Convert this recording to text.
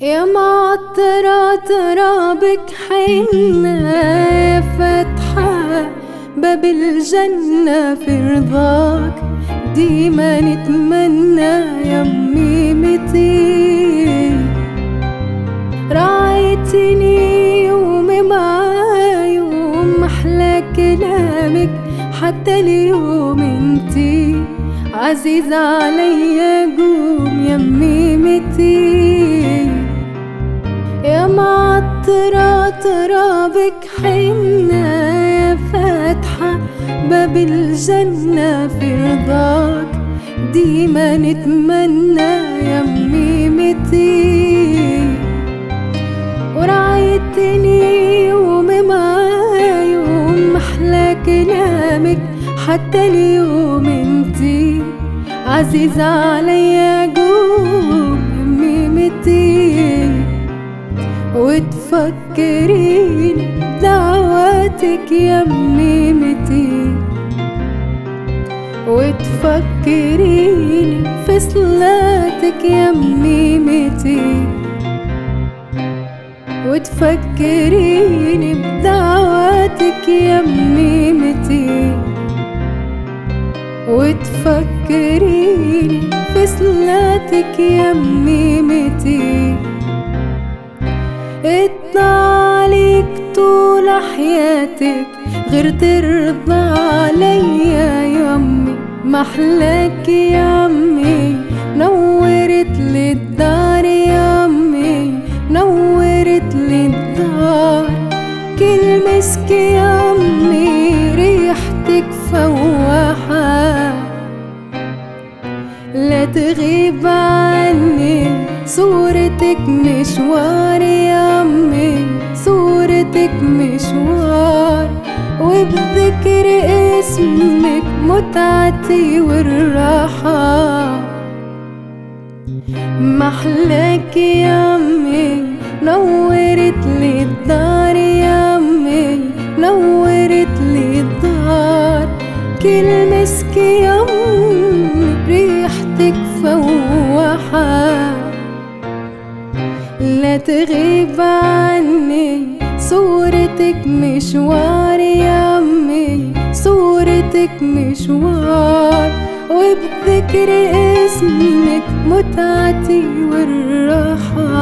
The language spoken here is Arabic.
يا معطرة ترابك حنة، يا فاتحة باب الجنة في رضاك، ديما نتمنى يا ميمتي. راعيتني يوم مع يوم، محلى كلامك حتى اليوم انتي عزيزة عليا، قوم يا ميمتي. يا معطرة ترابك حنة، يا فاتحة باب الجنة في رضاك، ديما نتمنى يا ميمتي. ورعيتني يوم مع يوم، محلى كلامك حتى اليوم انتي عزيزة عليا، قوم يا ميمتي. وتفكريني بدعواتك يا ميمتي، وتفكريني في صلاتك يا ميمتي، وتفكريني بدعواتك يا ميمتي، وتفكريني في صلاتك يا ميمتي. اتطالك طول حياتك غير ترضى عليا يا امي، محلاك يا امي، نورت لي الدار يا امي، نورت لي الدار. كل مسك يا امي ريحتك فواحة، لا تغيب عني صورتك مشوار يا امي، صورتك مشوار. وبذكر اسمك متعتي والراحة، محلاك يا امي، نورت لي الدار يا امي، نورت لي الدار. كل مسك يا امي ريحتك فواحة، لا تغيب عني صورتك مشوار يا امي، صورتك مشوار. وبذكر اسمك متعتي والراحة.